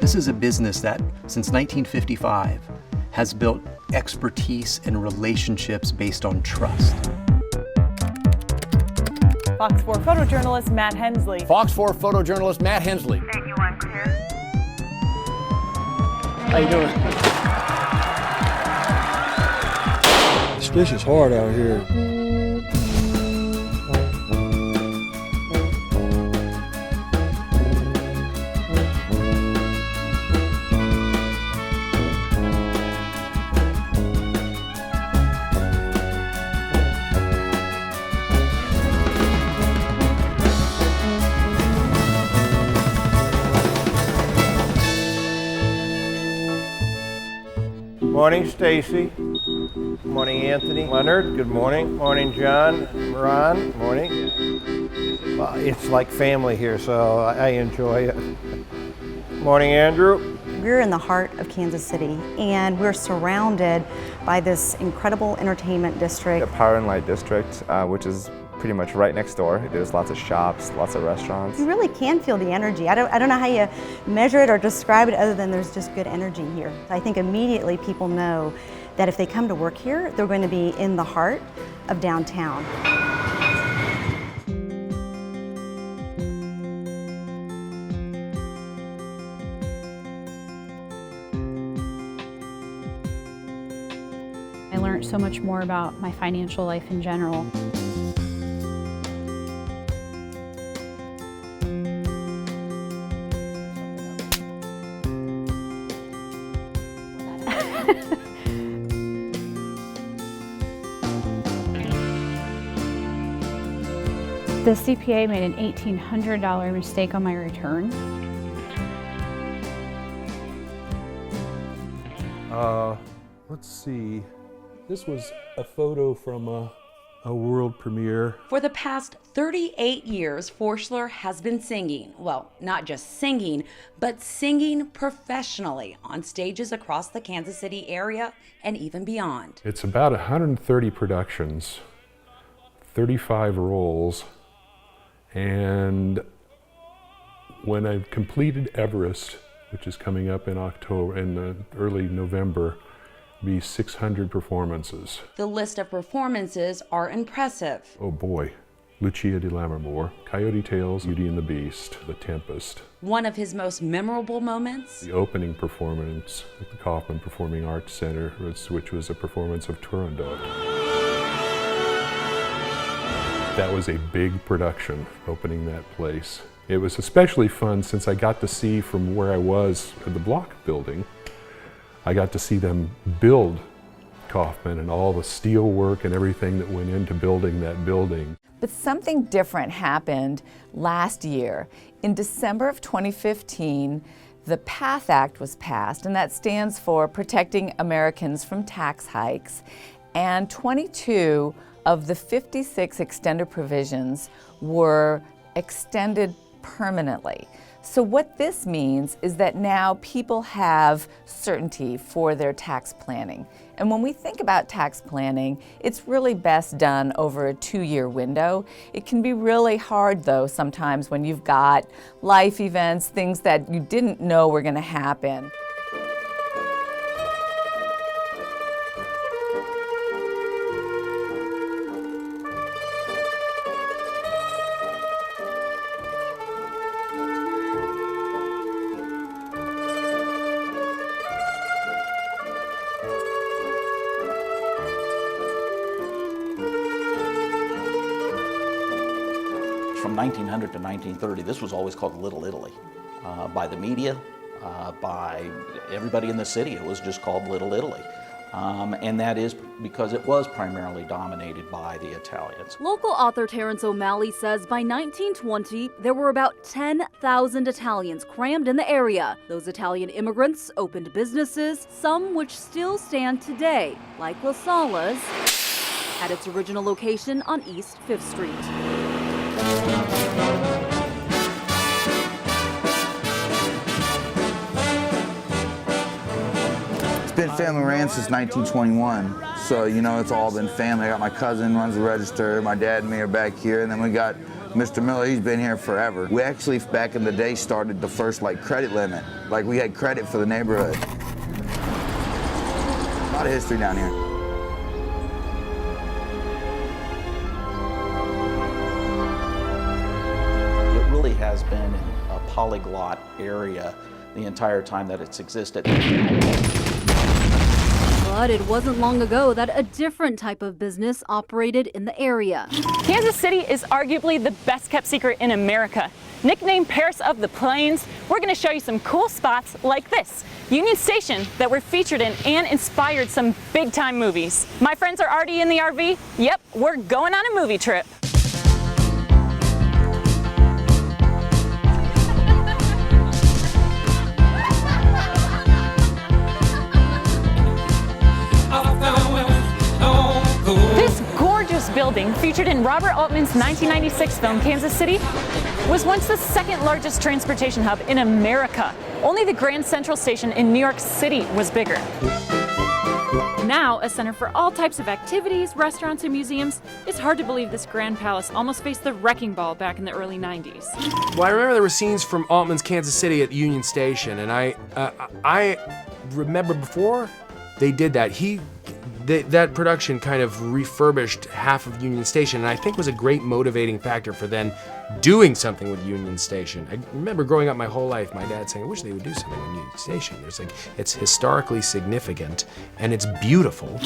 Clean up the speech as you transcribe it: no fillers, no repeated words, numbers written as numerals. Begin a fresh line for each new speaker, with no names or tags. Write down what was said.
This is a business that, since 1955, has built expertise and relationships based on trust.
Fox 4 photojournalist Matt Hensley.
Fox 4 photojournalist Matt Hensley.
Thank you, I'm clear.
How you doing?
This fish is hard out here.
Morning, Stacy. Morning, Anthony. Leonard, good morning. Morning, John. Ron, morning. Well, it's like family here, so I enjoy it. Morning, Andrew.
We're in the heart of Kansas City, and we're surrounded by this incredible entertainment district.
The Power and Light District, which is pretty much right next door. There's lots of shops, lots of restaurants.
You really can feel the energy. I don't know how you measure it or describe it other than there's just good energy here. I think immediately people know that if they come to work here, they're going to be in the heart of downtown.
I learned so much more about my financial life in general. The CPA made an $1,800 mistake on my return.
Let's see. This was a photo from a world premiere.
For the past 38 years, Forschler has been singing. Well, not just singing, but singing professionally on stages across the Kansas City area and even beyond.
It's about 130 productions, 35 roles, and when I completed Everest, which is coming up in October, in early November, be 600 performances.
The list of performances are impressive.
Oh boy. Lucia di Lammermoor, Coyote Tales, Beauty and the Beast, The Tempest.
One of his most memorable moments?
The opening performance at the Kaufman Performing Arts Center, which was a performance of Turandot. That was a big production, opening that place. It was especially fun since I got to see from where I was at the Block building. I got to see them build Kaufman and all the steel work and everything that went into building that building.
But something different happened last year. In December of 2015, the PATH Act was passed, and that stands for Protecting Americans from Tax Hikes. And 22 of the 56 extended provisions were extended permanently. So what this means is that now people have certainty for their tax planning. And when we think about tax planning, it's really best done over a 2-year window. It can be really hard though sometimes when you've got life events, things that you didn't know were going to happen.
From 1900 to 1930, this was always called Little Italy. By the media, by everybody in the city, it was just called Little Italy. And that is because it was primarily dominated by the Italians.
Local author Terrence O'Malley says by 1920, there were about 10,000 Italians crammed in the area. Those Italian immigrants opened businesses, some which still stand today, like La Sala's, at its original location on East 5th Street.
It's been family ran since 1921, so you know it's all been family. I got my cousin runs the register, my dad and me are back here, and then we got Mr. Miller, he's been here forever. We actually, back in the day, started the first credit limit. We had credit for the neighborhood. A lot of history down here.
It really has been a polyglot area the entire time that it's existed.
But it wasn't long ago that a different type of business operated in the area.
Kansas City is arguably the best kept secret in America. Nicknamed Paris of the Plains, we're going to show you some cool spots like this Union Station that were featured in and inspired some big time movies. My friends are already in the RV. Yep, we're going on a movie trip. This gorgeous building, featured in Robert Altman's 1996 film Kansas City, was once the second largest transportation hub in America. Only the Grand Central Station in New York City was bigger. Now a center for all types of activities, restaurants, and museums, it's hard to believe this Grand Palace almost faced the wrecking ball back in the early 90s.
Well, I remember there were scenes from Altman's Kansas City at Union Station, and I remember before they did that, that production kind of refurbished half of Union Station, and I think was a great motivating factor for then doing something with Union Station. I remember growing up my whole life, my dad saying, I wish they would do something with Union Station. It's historically significant, and it's beautiful.